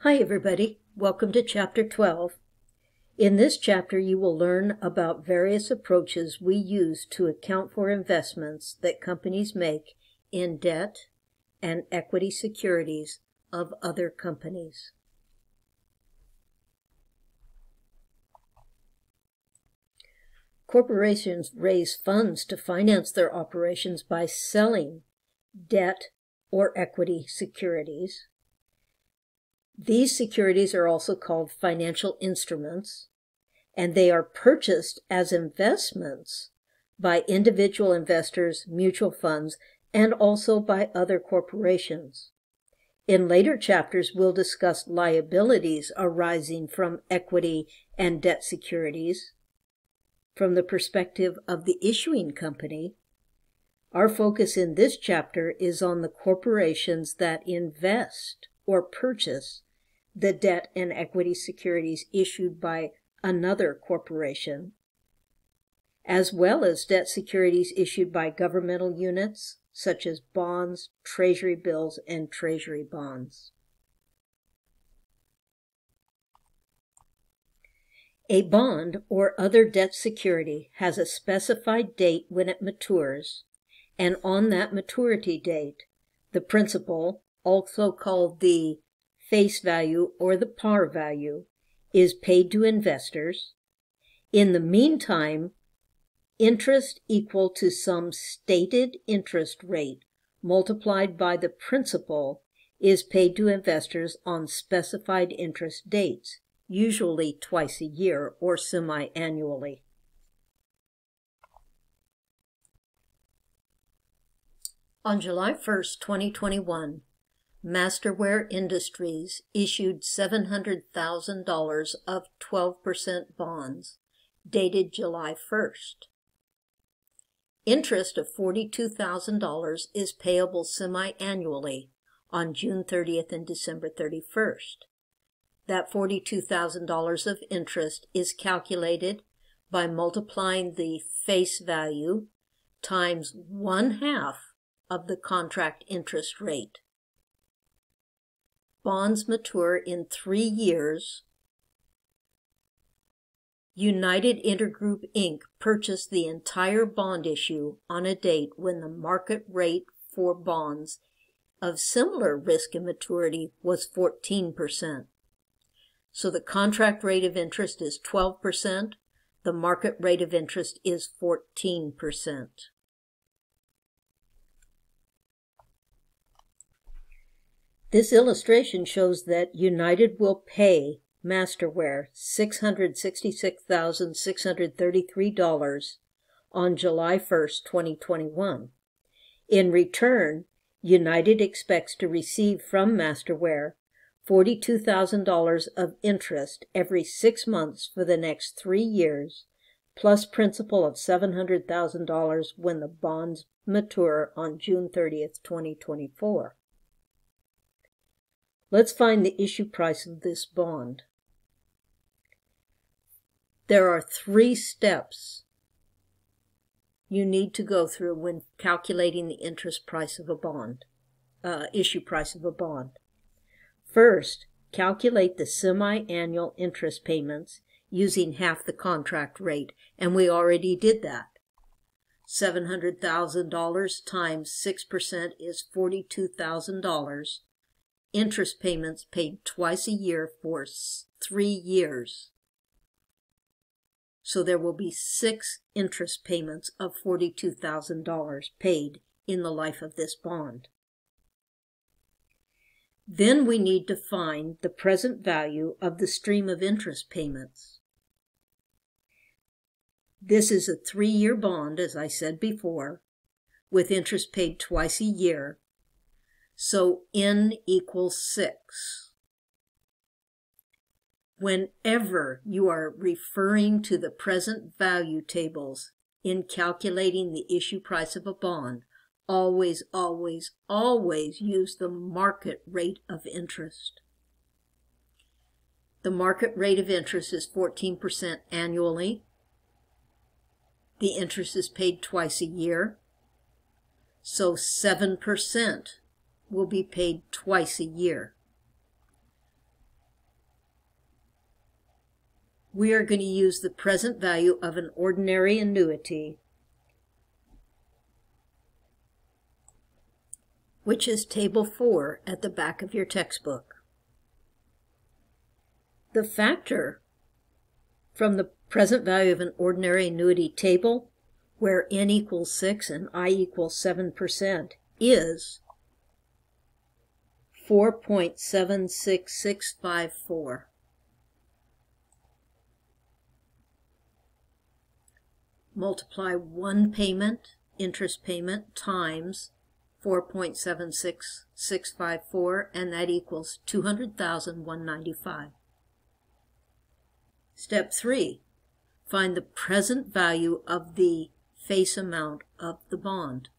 Hi everybody, welcome to Chapter 12. In this chapter you will learn about various approaches we use to account for investments that companies make in debt and equity securities of other companies. Corporations raise funds to finance their operations by selling debt or equity securities. These securities are also called financial instruments, and they are purchased as investments by individual investors, mutual funds, and also by other corporations. In later chapters, we'll discuss liabilities arising from equity and debt securities from the perspective of the issuing company. Our focus in this chapter is on the corporations that invest or purchase the debt and equity securities issued by another corporation, as well as debt securities issued by governmental units such as bonds, treasury bills, and treasury bonds. A bond or other debt security has a specified date when it matures, and on that maturity date, the principal, also called the face value or the par value, is paid to investors. In the meantime, interest equal to some stated interest rate multiplied by the principal is paid to investors on specified interest dates, usually twice a year or semi-annually. On July 1st, 2021, Masterware Industries issued $700,000 of 12% bonds, dated July 1st. Interest of $42,000 is payable semi-annually on June 30th and December 31st. That $42,000 of interest is calculated by multiplying the face value times 1/2 of the contract interest rate. Bonds mature in 3 years. United Intergroup Inc. purchased the entire bond issue on a date when the market rate for bonds of similar risk and maturity was 14%. So the contract rate of interest is 12%, the market rate of interest is 14%. This illustration shows that United will pay Masterware $666,633 on July 1st, 2021. In return, United expects to receive from Masterware $42,000 of interest every 6 months for the next 3 years, plus principal of $700,000 when the bonds mature on June 30th, 2024. Let's find the issue price of this bond. There are 3 steps you need to go through when calculating the interest price of a bond, issue price of a bond. First, calculate the semi-annual interest payments using half the contract rate, and we already did that. $700,000 times 6% is $42,000. Interest payments paid twice a year for 3 years. So there will be 6 interest payments of $42,000 paid in the life of this bond. Then we need to find the present value of the stream of interest payments. This is a 3-year bond, as I said before, with interest paid twice a year. So N equals 6. Whenever you are referring to the present value tables in calculating the issue price of a bond, always, always, always use the market rate of interest. The market rate of interest is 14% annually. The interest is paid twice a year. So 7% will be paid twice a year. we are going to use the present value of an ordinary annuity, which is Table 4 at the back of your textbook. The factor from the present value of an ordinary annuity table, where n equals 6 and I equals 7%, is 4.76654. Multiply one payment, interest payment, times 4.76654, and that equals $200,195. Step 3. Find the present value of the face amount of the bond.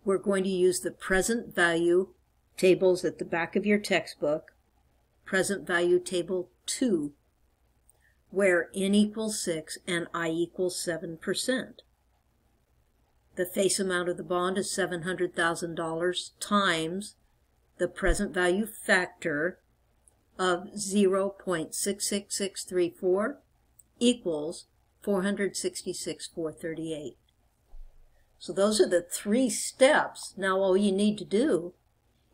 We're going to use the present value tables at the back of your textbook, present value table 2, where n equals 6 and I equals 7%. The face amount of the bond is $700,000 times the present value factor of 0.66634 equals 466,438. So those are the 3 steps. Now all you need to do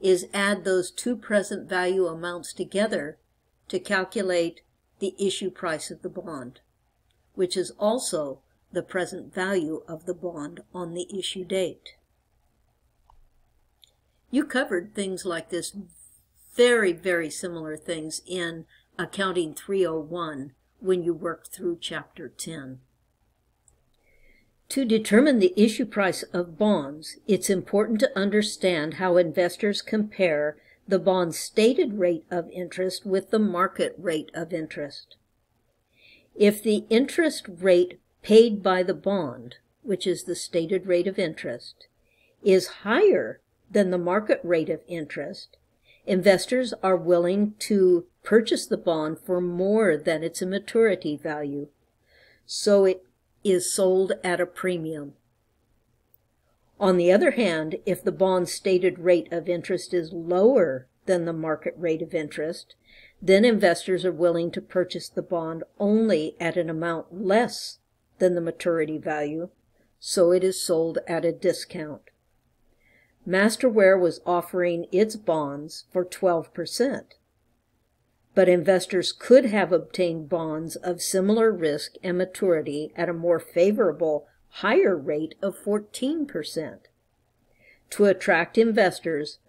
is add those 2 present value amounts together to calculate the issue price of the bond, which is also the present value of the bond on the issue date. You covered things like this, very, very similar things, in Accounting 301 when you worked through Chapter 10. To determine the issue price of bonds, it's important to understand how investors compare the bond's stated rate of interest with the market rate of interest. If the interest rate paid by the bond, which is the stated rate of interest, is higher than the market rate of interest, investors are willing to purchase the bond for more than its maturity value, so it is sold at a premium. On the other hand, if the bond's stated rate of interest is lower than the market rate of interest, then investors are willing to purchase the bond only at an amount less than the maturity value, so it is sold at a discount. Masterware was offering its bonds for 12%, but investors could have obtained bonds of similar risk and maturity at a more favorable, higher rate of 14%. To attract investors,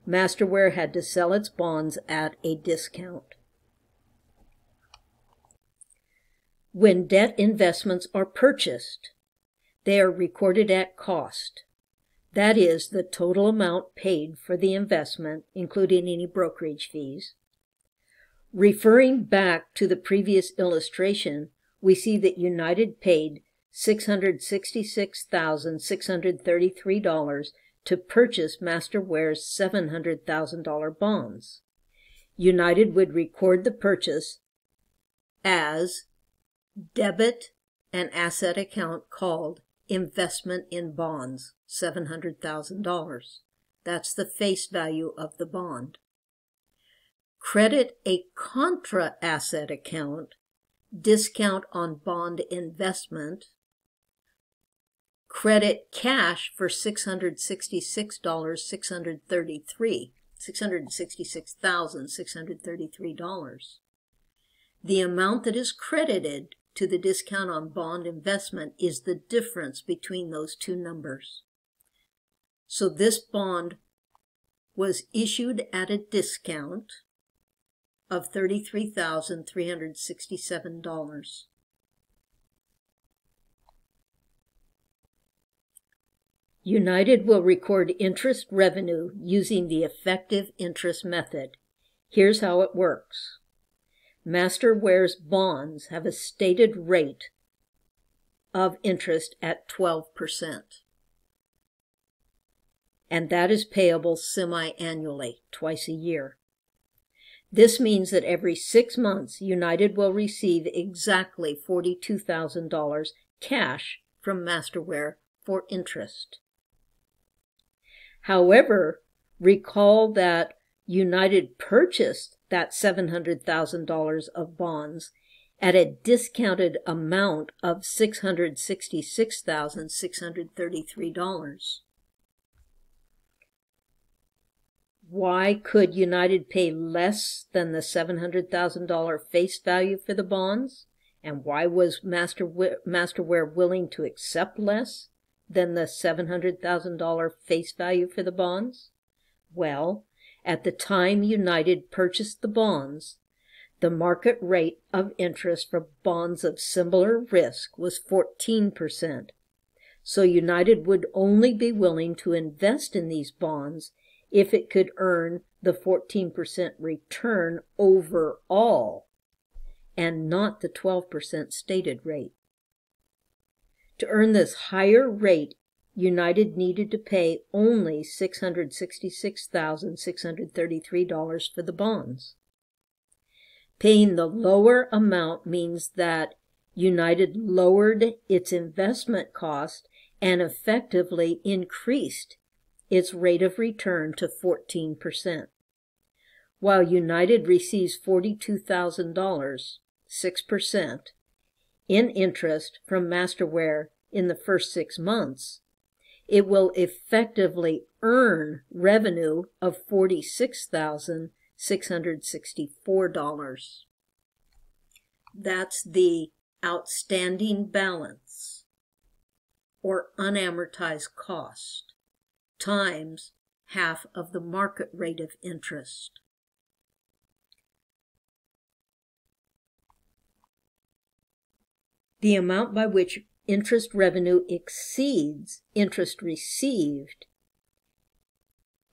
Masterware had to sell its bonds at a discount. When debt investments are purchased, they are recorded at cost. That is, the total amount paid for the investment, including any brokerage fees. Referring back to the previous illustration, we see that United paid $666,633 to purchase Masterware's $700,000 bonds. United would record the purchase as debit an asset account called investment in bonds, $700,000. That's the face value of the bond. Credit a contra asset account, discount on bond investment. Credit cash for $666,633. The amount that is credited to the discount on bond investment is the difference between those two numbers. So this bond was issued at a discount of $33,367. United will record interest revenue using the effective interest method. Here's how it works. Masterware's bonds have a stated rate of interest at 12%. And that is payable semi-annually, twice a year. This means that every 6 months, United will receive exactly $42,000 cash from Masterware for interest. However, recall that United purchased that $700,000 of bonds at a discounted amount of $666,633. Why could United pay less than the $700,000 face value for the bonds? And why was Masterware willing to accept less than the $700,000 face value for the bonds? Well, at the time United purchased the bonds, the market rate of interest for bonds of similar risk was 14%. So United would only be willing to invest in these bonds if it could earn the 14% return overall, and not the 12% stated rate. To earn this higher rate, United needed to pay only $666,633 for the bonds. Paying the lower amount means that United lowered its investment cost and effectively increased its rate of return to 14%. While United receives $42,000, 6%, in interest from Masterware in the first 6 months, it will effectively earn revenue of $46,664. That's the outstanding balance, or unamortized cost, times half of the market rate of interest. The amount by which interest revenue exceeds interest received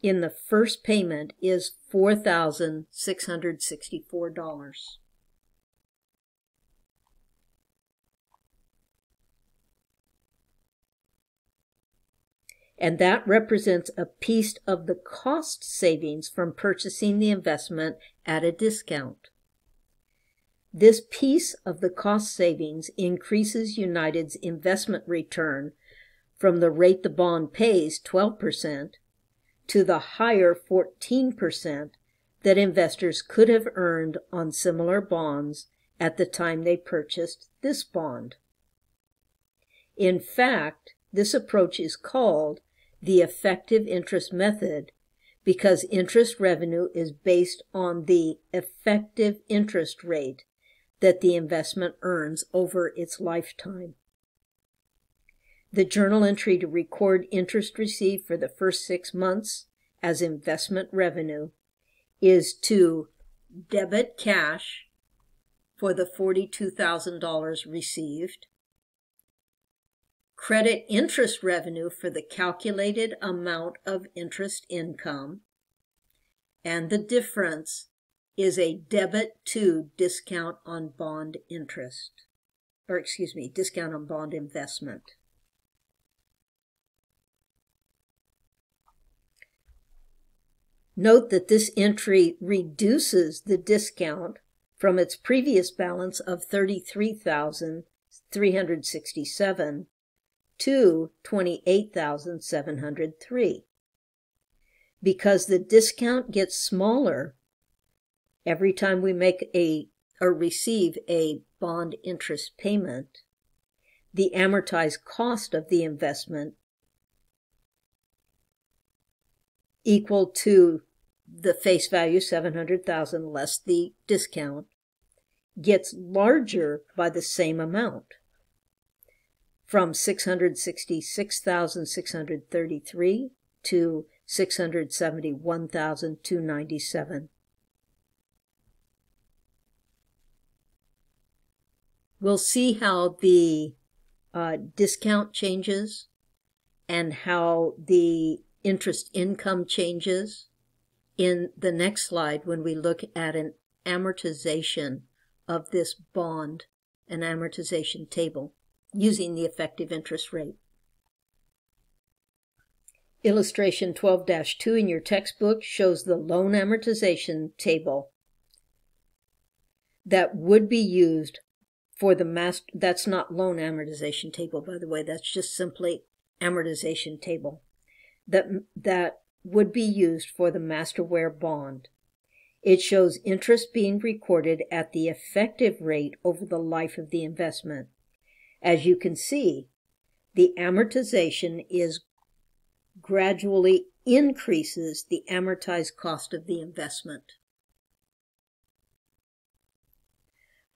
in the first payment is $4,664. And that represents a piece of the cost savings from purchasing the investment at a discount. This piece of the cost savings increases United's investment return from the rate the bond pays, 12%, to the higher 14% that investors could have earned on similar bonds at the time they purchased this bond. In fact, this approach is called the effective interest method because interest revenue is based on the effective interest rate that the investment earns over its lifetime. The journal entry to record interest received for the first 6 months as investment revenue is to debit cash for the $42,000 received, credit interest revenue for the calculated amount of interest income, and the difference is a debit to discount on bond interest, discount on bond investment. Note that this entry reduces the discount from its previous balance of $33,367 to $28,703. Because the discount gets smaller every time we make or receive a bond interest payment, the amortized cost of the investment equal to the face value, $700,000 less the discount, gets larger by the same amount, from $666,633 to $671,297. We'll see how the discount changes and how the interest income changes in the next slide when we look at an amortization of this bond, an amortization table, using the effective interest rate. Illustration 12-2 in your textbook shows the loan amortization table that would be used for the that's not loan amortization table, by the way, that's just simply amortization table that would be used for the Masterware bond. It shows interest being recorded at the effective rate over the life of the investment. As you can see, the amortization gradually increases the amortized cost of the investment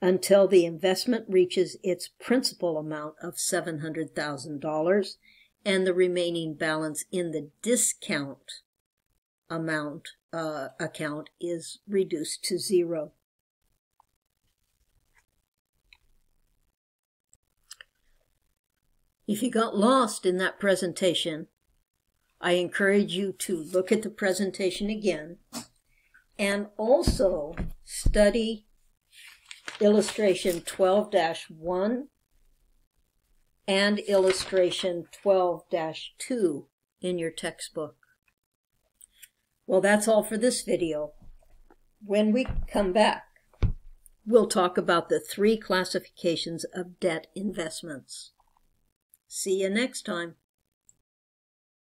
until the investment reaches its principal amount of $700,000 and the remaining balance in the discount amount account is reduced to zero. If you got lost in that presentation, I encourage you to look at the presentation again and also study illustration 12-1 and illustration 12-2 in your textbook. Well, that's all for this video. When we come back, we'll talk about the 3 classifications of debt investments. See you next time.